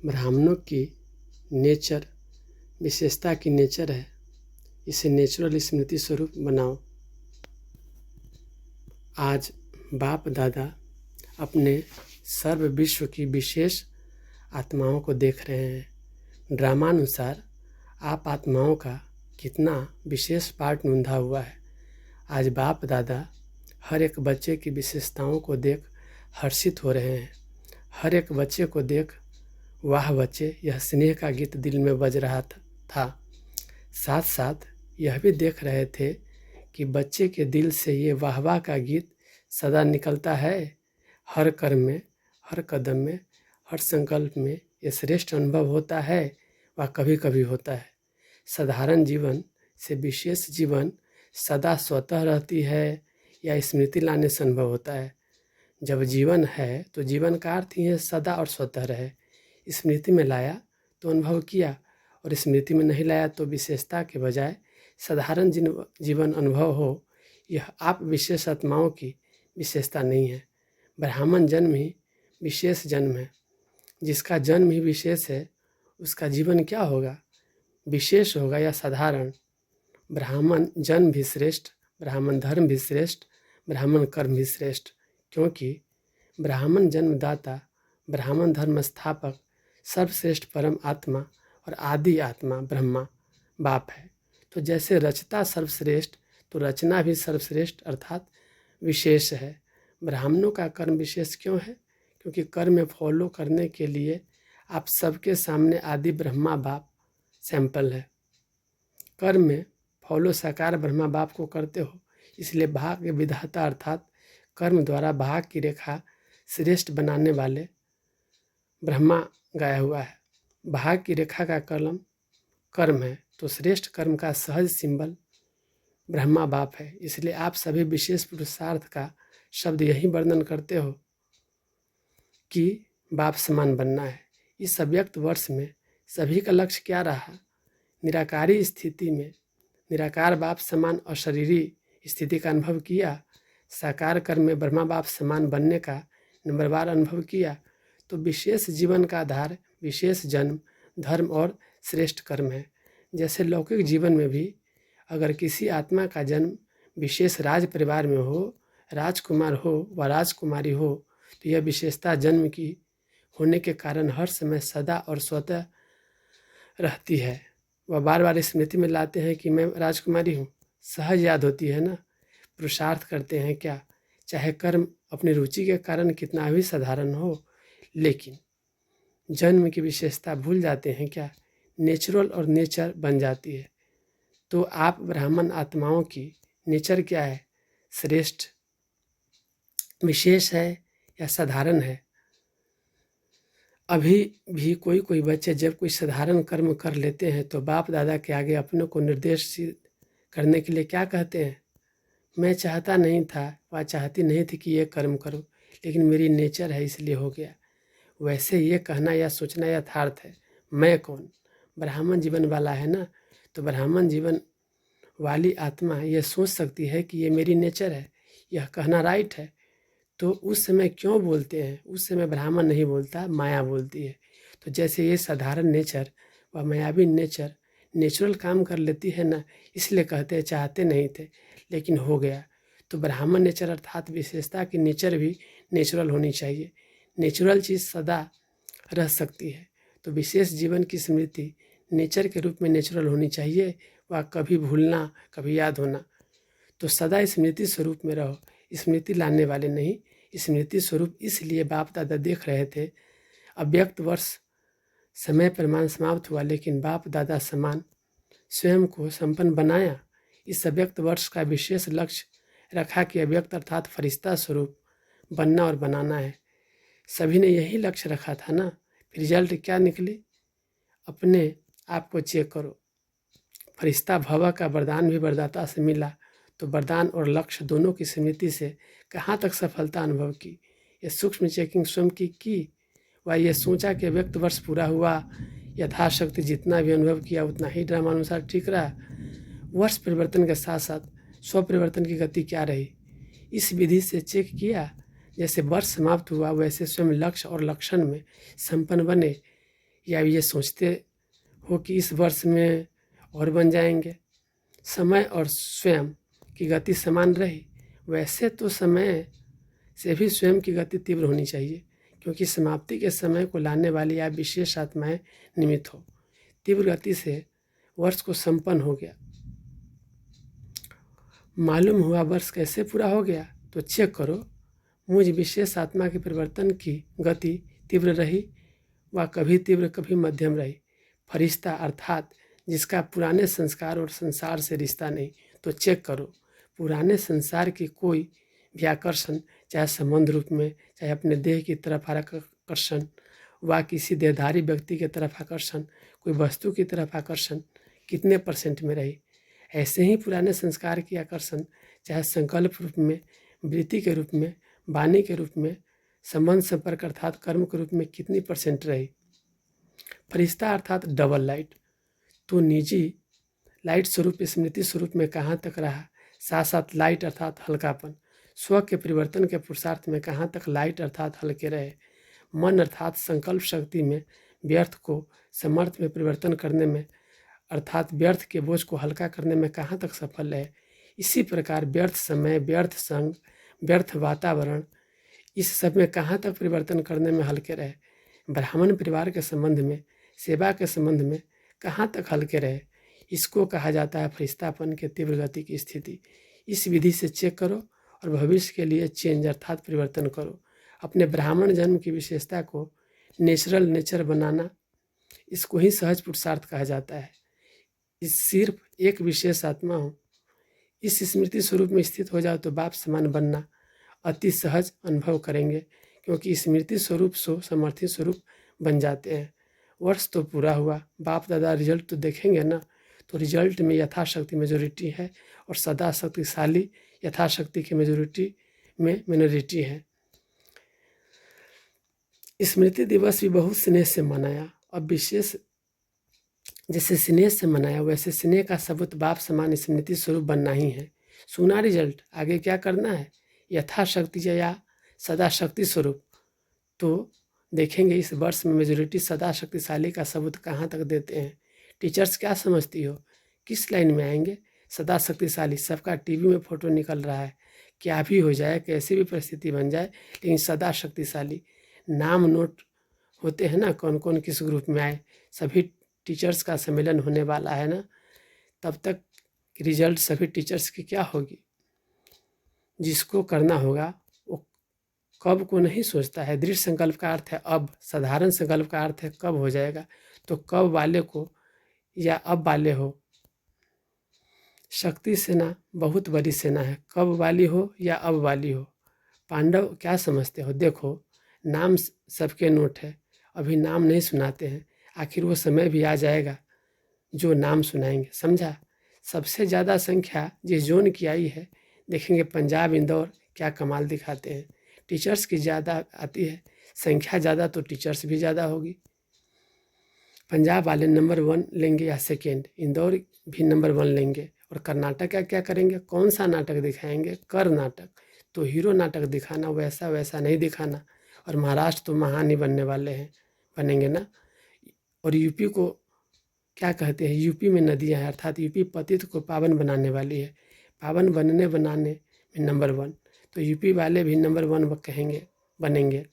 ब्राह्मणों की नेचर विशेषता की नेचर है, इसे नेचुरल स्मृति स्वरूप बनाओ। आज बाप दादा अपने सर्व विश्व की विशेष आत्माओं को देख रहे हैं। ड्रामानुसार आप आत्माओं का कितना विशेष पार्ट नूंधा हुआ है। आज बाप दादा हर एक बच्चे की विशेषताओं को देख हर्षित हो रहे हैं। हर एक बच्चे को देख वाह बच्चे, यह स्नेह का गीत दिल में बज रहा था। साथ साथ यह भी देख रहे थे कि बच्चे के दिल से ये वाह वाह का गीत सदा निकलता है। हर कर्म में, हर कदम में, हर संकल्प में ये श्रेष्ठ अनुभव होता है, वह कभी कभी होता है। साधारण जीवन से विशेष जीवन सदा स्वतः रहती है या स्मृति लाने से अनुभव होता है। जब जीवन है तो जीवन का अर्थ ही है सदा और स्वतः रहे। स्मृति में लाया तो अनुभव किया, और स्मृति में नहीं लाया तो विशेषता के बजाय साधारण जीवन अनुभव हो। यह आप विशेष आत्माओं की विशेषता नहीं है। ब्राह्मण जन्म ही विशेष जन्म है। जिसका जन्म ही विशेष है उसका जीवन क्या होगा, विशेष होगा या साधारण। ब्राह्मण जन्म भी श्रेष्ठ, ब्राह्मण धर्म भी श्रेष्ठ, ब्राह्मण कर्म भी श्रेष्ठ, क्योंकि ब्राह्मण जन्मदाता, ब्राह्मण धर्म स्थापक, सर्वश्रेष्ठ परम आत्मा और आदि आत्मा ब्रह्मा बाप है। तो जैसे रचता सर्वश्रेष्ठ तो रचना भी सर्वश्रेष्ठ अर्थात विशेष है। ब्राह्मणों का कर्म विशेष क्यों है? क्योंकि कर्म में फॉलो करने के लिए आप सबके सामने आदि ब्रह्मा बाप सैंपल है। कर्म में फॉलो साकार ब्रह्मा बाप को करते हो, इसलिए भाग के विधाता अर्थात कर्म द्वारा भाग की रेखा श्रेष्ठ बनाने वाले ब्रह्मा गाया हुआ है। भाग की रेखा का कलम कर्म है, तो श्रेष्ठ कर्म का सहज सिंबल ब्रह्मा बाप है। इसलिए आप सभी विशेष पुरुषार्थ का शब्द यही वर्णन करते हो कि बाप समान बनना है। इस अव्यक्त वर्ष में सभी का लक्ष्य क्या रहा? निराकारी स्थिति में निराकार बाप समान अशरीरी स्थिति का अनुभव किया। साकार कर्म में ब्रह्मा बाप समान बनने का नंबरवार अनुभव किया। तो विशेष जीवन का आधार विशेष जन्म, धर्म और श्रेष्ठ कर्म है। जैसे लौकिक जीवन में भी अगर किसी आत्मा का जन्म विशेष राज परिवार में हो, राजकुमार हो व राजकुमारी हो, तो यह विशेषता जन्म की होने के कारण हर समय सदा और स्वतः रहती है। वह बार बार स्मृति में लाते हैं कि मैं राजकुमारी हूँ। सहज याद होती है ना। पुरुषार्थ करते हैं क्या, चाहे कर्म अपनी रुचि के कारण कितना भी साधारण हो, लेकिन जन्म की विशेषता भूल जाते हैं क्या? नेचुरल और नेचर बन जाती है। तो आप ब्राह्मण आत्माओं की नेचर क्या है? श्रेष्ठ, विशेष है या साधारण है? अभी भी कोई बच्चे जब कोई साधारण कर्म कर लेते हैं तो बाप दादा के आगे अपने को निर्देशित करने के लिए क्या कहते हैं? मैं चाहता नहीं था व चाहती नहीं थी कि ये कर्म करो, लेकिन मेरी नेचर है इसलिए हो गया। वैसे ये कहना या सोचना यथार्थ है। मैं कौन? ब्राह्मण जीवन वाला है ना, तो ब्राह्मण जीवन वाली आत्मा ये सोच सकती है कि ये मेरी नेचर है, यह कहना राइट है। तो उस समय क्यों बोलते हैं? उस समय ब्राह्मण नहीं बोलता, माया बोलती है। तो जैसे ये साधारण नेचर व मायावी नेचर नेचुरल काम कर लेती है ना, इसलिए कहते हैं चाहते नहीं थे लेकिन हो गया। तो ब्राह्मण नेचर अर्थात विशेषता की नेचर भी नेचुरल होनी चाहिए। नेचुरल चीज़ सदा रह सकती है, तो विशेष जीवन की स्मृति नेचर के रूप में नेचुरल होनी चाहिए, वह कभी भूलना कभी याद होना। तो सदा स्मृति स्वरूप में रहो, स्मृति लाने वाले नहीं। स्मृति स्वरूप इसलिए बाप दादा देख रहे थे। अव्यक्त वर्ष समय प्रमाण समाप्त हुआ, लेकिन बाप दादा समान स्वयं को संपन्न बनाया। इस अव्यक्त वर्ष का विशेष लक्ष्य रखा कि अव्यक्त अर्थात फरिश्ता स्वरूप बनना और बनाना है। सभी ने यही लक्ष्य रखा था ना। फिर रिजल्ट क्या निकली? अपने आप को चेक करो। फरिश्ता भव का वरदान भी वरदाता से मिला, तो वरदान और लक्ष्य दोनों की स्मृति से कहाँ तक सफलता अनुभव की, ये सूक्ष्म चेकिंग स्वयं की व ये सोचा कि व्यक्त वर्ष पूरा हुआ, यथाशक्ति जितना भी अनुभव किया उतना ही ड्रामानुसार ठीक रहा। वर्ष परिवर्तन के साथ साथ स्व परिवर्तन की गति क्या रही, इस विधि से चेक किया। जैसे वर्ष समाप्त हुआ वैसे स्वयं लक्ष्य और लक्षण में संपन्न बने, या ये सोचते हो कि इस वर्ष में और बन जाएंगे। समय और स्वयं की गति समान रही, वैसे तो समय से भी स्वयं की गति तीव्र होनी चाहिए, क्योंकि समाप्ति के समय को लाने वाली आप विशेष आत्माएं निमित्त हो। तीव्र गति से वर्ष को संपन्न हो गया। मालूम हुआ वर्ष कैसे पूरा हो गया, तो चेक करो मुझ विशेष आत्मा के परिवर्तन की गति तीव्र रही व कभी तीव्र कभी मध्यम रही। फरिश्ता अर्थात जिसका पुराने संस्कार और संसार से रिश्ता नहीं, तो चेक करो पुराने संसार की कोई भी आकर्षण, चाहे संबंध रूप में, चाहे अपने देह की तरफ आकर्षण व किसी देहधारी व्यक्ति की तरफ आकर्षण, कोई वस्तु की तरफ आकर्षण कितने % में रही। ऐसे ही पुराने संस्कार की आकर्षण चाहे संकल्प रूप में, वृत्ति के रूप में, वाणी के रूप में, संबंध संपर्क अर्थात कर्म के रूप में कितनी % रही। फरिश्ता अर्थात डबल लाइट तो निजी लाइट स्वरूप स्मृति स्वरूप में कहाँ तक रहा, साथ साथ लाइट अर्थात हल्कापन स्व के परिवर्तन के पुरुषार्थ में कहाँ तक लाइट अर्थात हल्के रहे। मन अर्थात संकल्प शक्ति में व्यर्थ को समर्थ में परिवर्तन करने में अर्थात व्यर्थ के बोझ को हल्का करने में कहाँ तक सफल रहे। इसी प्रकार व्यर्थ समय, व्यर्थ संग, व्यर्थ वातावरण, इस सब में कहाँ तक परिवर्तन करने में हल्के रहे। ब्राह्मण परिवार के संबंध में, सेवा के संबंध में कहाँ तक हल्के रहे। इसको कहा जाता है फरिश्तापन के तीव्र गति की स्थिति। इस विधि से चेक करो और भविष्य के लिए चेंज अर्थात परिवर्तन करो। अपने ब्राह्मण जन्म की विशेषता को नेचुरल नेचर बनाना, इसको ही सहज पुरुषार्थ कहा जाता है। इस सिर्फ एक विशेष आत्मा हो, इस स्मृति स्वरूप में स्थित हो जाओ तो बाप समान बनना अति सहज अनुभव करेंगे, क्योंकि स्मृति स्वरूप सो समर्थी स्वरूप बन जाते हैं। वर्ष तो पूरा हुआ, बाप दादा रिजल्ट तो देखेंगे ना, तो रिजल्ट में यथाशक्ति मेजोरिटी है और सदा शक्तिशाली यथाशक्ति की मेजोरिटी में मिनोरिटी है। स्मृति दिवस भी बहुत स्नेह से मनाया। अब विशेष जैसे स्नेह से मनाया, वैसे स्नेह का सबूत बाप समान स्मृति स्वरूप बनना ही है। सुना रिजल्ट, आगे क्या करना है, यथाशक्ति या सदा शक्ति स्वरूप। तो देखेंगे इस वर्ष में मेजोरिटी सदा शक्तिशाली का सबूत कहाँ तक देते हैं। टीचर्स क्या समझती हो, किस लाइन में आएंगे, सदा शक्तिशाली। सबका टीवी में फोटो निकल रहा है, क्या भी हो जाए, कैसी भी परिस्थिति बन जाए, लेकिन सदा शक्तिशाली। नाम नोट होते हैं ना, कौन कौन किस ग्रुप में आए। सभी टीचर्स का सम्मेलन होने वाला है ना, तब तक रिजल्ट सभी टीचर्स की क्या होगी। जिसको करना होगा वो कब को नहीं सोचता है। दृढ़ संकल्प का अर्थ है अब, साधारण संकल्प का अर्थ है कब हो जाएगा। तो कब वाले को या अब वाले हो, शक्ति सेना बहुत बड़ी सेना है, कब वाली हो या अब वाली हो। पांडव क्या समझते हो, देखो नाम सबके नोट है, अभी नाम नहीं सुनाते हैं, आखिर वो समय भी आ जाएगा जो नाम सुनाएंगे, समझा। सबसे ज़्यादा संख्या जिस जोन की आई है, देखेंगे पंजाब इंदौर क्या कमाल दिखाते हैं। टीचर्स की ज़्यादा आती है, संख्या ज़्यादा तो टीचर्स भी ज़्यादा होगी। पंजाब वाले नंबर 1 लेंगे या सेकेंड, इंदौर भी नंबर 1 लेंगे। और कर्नाटक का क्या करेंगे, कौन सा नाटक दिखाएंगे, कर्नाटक। तो हीरो नाटक दिखाना, वैसा वैसा नहीं दिखाना। और महाराष्ट्र तो महान ही बनने वाले हैं, बनेंगे ना। और यूपी को क्या कहते हैं, यूपी में नदियाँ हैं, अर्थात यूपी पतित को पावन बनाने वाली है। पावन बनाने में नंबर 1, तो यूपी वाले भी नंबर 1 कहेंगे, बनेंगे।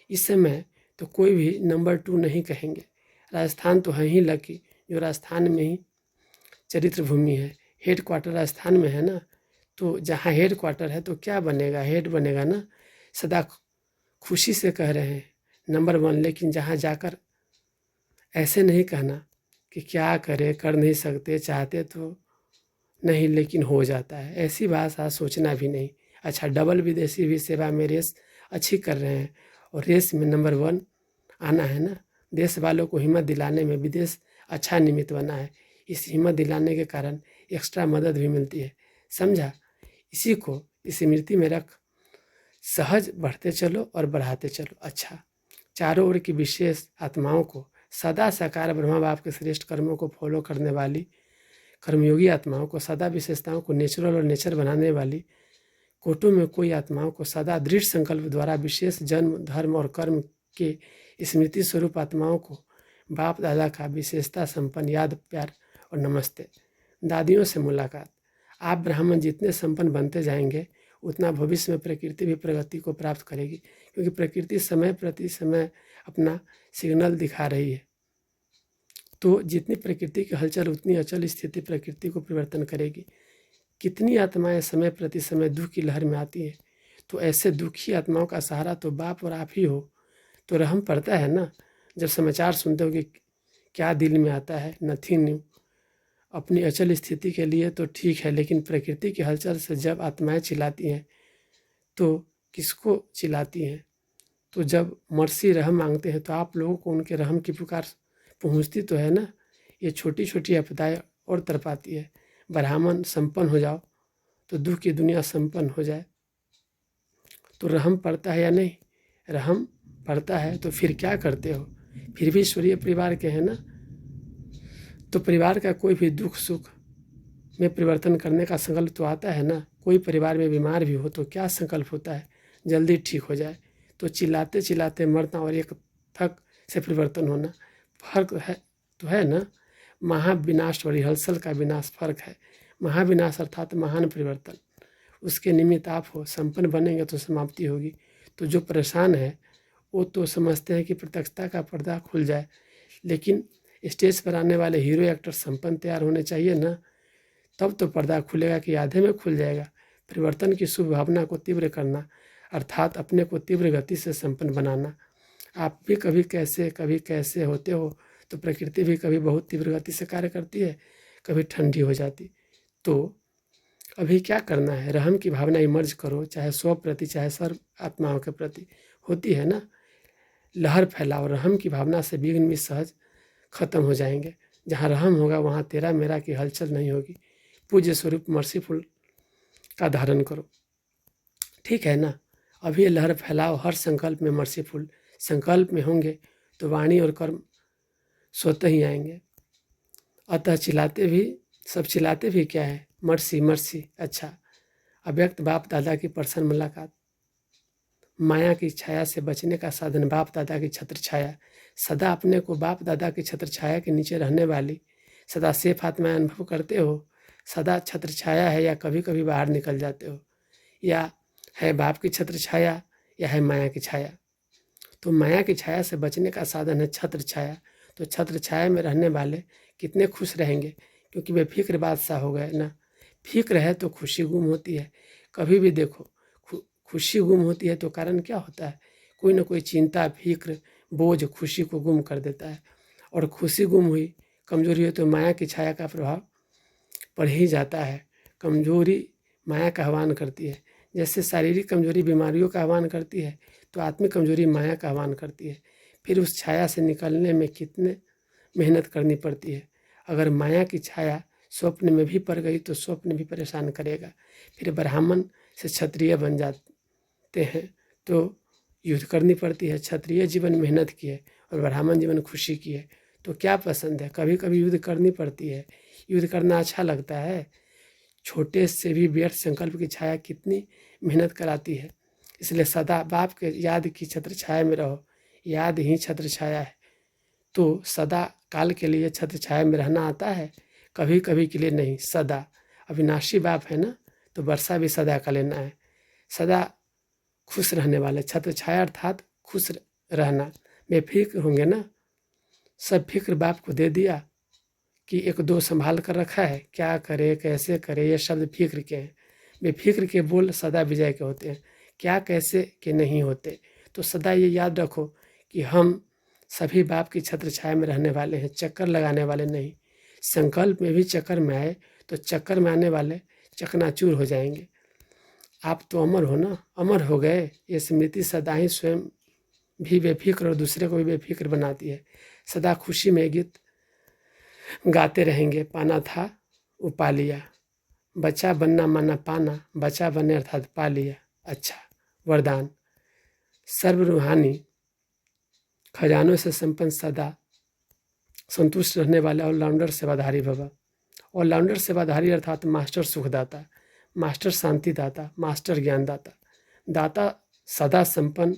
इस समय तो कोई भी नंबर 2 नहीं कहेंगे। राजस्थान तो है ही लकी, जो राजस्थान में ही चरित्र भूमि है, हेड क्वार्टर राजस्थान में है ना। तो जहाँ हेड क्वार्टर है तो क्या बनेगा, हेड बनेगा ना। सदा खुशी से कह रहे हैं नंबर 1, लेकिन जहाँ जाकर ऐसे नहीं कहना कि क्या करे, कर नहीं सकते, चाहते तो नहीं लेकिन हो जाता है, ऐसी भाषा सोचना भी नहीं। अच्छा, डबल विदेशी भी सेवा में रेस अच्छी कर रहे हैं और रेस में नंबर 1 आना है ना। देश वालों को हिम्मत दिलाने में विदेश अच्छा निमित्त बना है। इस हिम्मत दिलाने के कारण एक्स्ट्रा मदद भी मिलती है, समझा। इसी को स्मृति में रख सहज बढ़ते चलो और बढ़ाते चलो। अच्छा, चारों ओर की विशेष आत्माओं को, सदा साकार ब्रह्मा बाप के श्रेष्ठ कर्मों को फॉलो करने वाली कर्मयोगी आत्माओं को, सदा विशेषताओं को नेचुरल और नेचर बनाने वाली कोटों में कोई आत्माओं को, सदा दृढ़ संकल्प द्वारा विशेष जन्म धर्म और कर्म के स्मृति स्वरूप आत्माओं को बाप दादा का विशेषता संपन्न याद, प्यार और नमस्ते। दादियों से मुलाकात। आप ब्राह्मण जितने संपन्न बनते जाएंगे उतना भविष्य में प्रकृति भी प्रगति को प्राप्त करेगी, क्योंकि प्रकृति समय प्रति समय अपना सिग्नल दिखा रही है। तो जितनी प्रकृति की हलचल उतनी अचल स्थिति प्रकृति को परिवर्तन करेगी। कितनी आत्माएं समय प्रति समय दुख की लहर में आती हैं, तो ऐसे दुखी आत्माओं का सहारा तो बाप और आप ही हो। तो रहम पड़ता है ना जब समाचार सुनते हो कि क्या दिल में आता है, नथिंग न्यू। अपनी अचल स्थिति के लिए तो ठीक है, लेकिन प्रकृति की हलचल से जब आत्माएं चिल्लाती हैं तो किसको चिल्लाती हैं? तो जब मर्सी रहम मांगते हैं तो आप लोगों को उनके रहम की पुकार पहुंचती तो है ना। ये छोटी छोटी आपदाएं और तड़पाती है। ब्राह्मण संपन्न हो जाओ तो दुख की दुनिया संपन्न हो जाए। तो रहम पड़ता है या नहीं? रहम पड़ता है तो फिर क्या करते हो? फिर भी ईश्वरीय परिवार के हैं ना, तो परिवार का कोई भी दुख सुख में परिवर्तन करने का संकल्प तो आता है ना। कोई परिवार में बीमार भी हो तो क्या संकल्प होता है? जल्दी ठीक हो जाए। तो चिल्लाते चिल्लाते मरना और एक थक से परिवर्तन होना फर्क है तो है ना। महाविनाश और रिहर्सल का विनाश फर्क है। महाविनाश अर्थात महान परिवर्तन, उसके निमित्त आप हो। संपन्न बनेंगे तो समाप्ति होगी। तो जो परेशान है वो तो समझते हैं कि प्रत्यक्षता का पर्दा खुल जाए, लेकिन स्टेज पर आने वाले हीरो एक्टर संपन्न तैयार होने चाहिए ना, तब तो पर्दा खुलेगा कि आधे में खुल जाएगा। परिवर्तन की शुभ भावना को तीव्र करना अर्थात अपने को तीव्र गति से संपन्न बनाना। आप भी कभी कैसे होते हो, तो प्रकृति भी कभी बहुत तीव्र गति से कार्य करती है, कभी ठंडी हो जाती। तो अभी क्या करना है? रहम की भावना इमर्ज करो, चाहे स्व प्रति चाहे सर्व आत्माओं के प्रति होती है ना। लहर फैलाओ। रहम की भावना से विघ्न भी सहज खत्म हो जाएंगे। जहाँ रहम होगा वहाँ तेरा मेरा की हलचल नहीं होगी। पूज्य स्वरूप मर्सीफुल का धारण करो, ठीक है ना। अभी ये लहर फैलाओ। हर संकल्प में मर्सीफुल संकल्प में होंगे तो वाणी और कर्म स्वतः ही आएंगे। अतः चिल्लाते भी क्या है? Mercy mercy. अच्छा, अव्यक्त बाप दादा की प्रसन्न मुलाकात। माया की छाया से बचने का साधन बाप दादा की छत्र छाया। सदा अपने को बाप दादा की छत्र छाया के नीचे रहने वाली सदा सेफ आत्मा अनुभव करते हो। सदा छत्र छाया है या कभी कभी बाहर निकल जाते हो? या है बाप की छत्र छाया या है माया की छाया? तो माया की छाया से बचने का साधन है छत्र छाया। तो छत्र छाया में रहने वाले कितने खुश रहेंगे, क्योंकि वे फिक्र बादशाह हो गए ना। फिक्र है तो खुशी गुम होती है। कभी भी देखो खुशी गुम होती है तो कारण क्या होता है? कोई ना कोई चिंता, फिक्र, बोझ खुशी को गुम कर देता है। और खुशी गुम हुई, कमजोरी हुई तो माया की छाया का प्रभाव पड़ ही जाता है। कमजोरी माया का आह्वान करती है। जैसे शारीरिक कमजोरी बीमारियों का आह्वान करती है, तो आत्मिक कमजोरी माया का आह्वान करती है। फिर उस छाया से निकलने में कितने मेहनत करनी पड़ती है। अगर माया की छाया स्वप्न में भी पड़ गई तो स्वप्न भी परेशान करेगा। फिर ब्राह्मण से क्षत्रिय बन जाते हैं तो युद्ध करनी पड़ती है। क्षत्रिय जीवन मेहनत की है और ब्राह्मण जीवन खुशी की है। तो क्या पसंद है? कभी कभी युद्ध करनी पड़ती है। युद्ध करना अच्छा लगता है। छोटे से भी व्यर्थ संकल्प की छाया कितनी मेहनत कराती है। इसलिए सदा बाप के याद की छत्र छाया में रहो। याद ही छत्र छाया है। तो सदा काल के लिए छत्र छाया में रहना आता है, कभी कभी के लिए नहीं, सदा। अविनाशी बाप है ना, तो वर्षा भी सदा का लेना है। सदा खुश रहने वाले छत्र छाया अर्थात खुश रहना। बेफिक्र होंगे ना। सब फिक्र बाप को दे दिया कि एक दो संभाल कर रखा है, क्या करे कैसे करे, ये शब्द फिक्र के हैं। बेफिक्र के बोल सदा विजय के होते हैं, क्या कैसे के नहीं होते। तो सदा ये याद रखो कि हम सभी बाप की छत्र छाया में रहने वाले हैं, चक्कर लगाने वाले नहीं। संकल्प में भी चक्कर में आए तो चक्कर में आने वाले चकनाचूर हो जाएंगे। आप तो अमर हो ना, अमर हो गए। ये स्मृति सदा ही स्वयं भी बेफिक्र और दूसरे को भी बेफिक्र बनाती है। सदा खुशी में गीत गाते रहेंगे। पाना था वो पा लिया, बच्चा बनना माना पाना, बच्चा बनने अर्थात पा लिया। अच्छा, वरदान। सर्व रूहानी खजानों से संपन्न सदा संतुष्ट रहने वाले ऑलराउंडर सेवाधारी भव। ऑलराउंडर सेवाधारी अर्थात मास्टर सुखदाता, मास्टर शांतिदाता, मास्टर ज्ञानदाता। दाता सदा संपन्न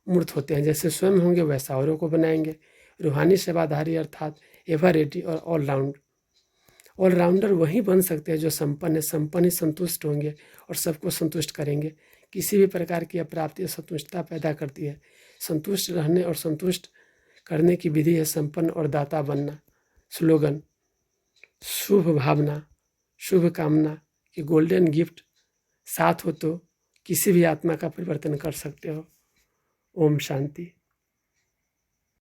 मूर्त होते हैं। जैसे स्वयं होंगे वैसा औरों को बनाएंगे। रूहानी सेवाधारी अर्थात एवर रेडी और ऑलराउंडर वही बन सकते हैं जो संपन्न है। संपन्न ही संतुष्ट होंगे और सबको संतुष्ट करेंगे। किसी भी प्रकार की अप्राप्ति असंतुष्टता पैदा करती है। संतुष्ट रहने और संतुष्ट करने की विधि है संपन्न और दाता बनना। स्लोगन: शुभ भावना, शुभ कामना की गोल्डन गिफ्ट साथ हो तो किसी भी आत्मा का परिवर्तन कर सकते हो। ओम शांति।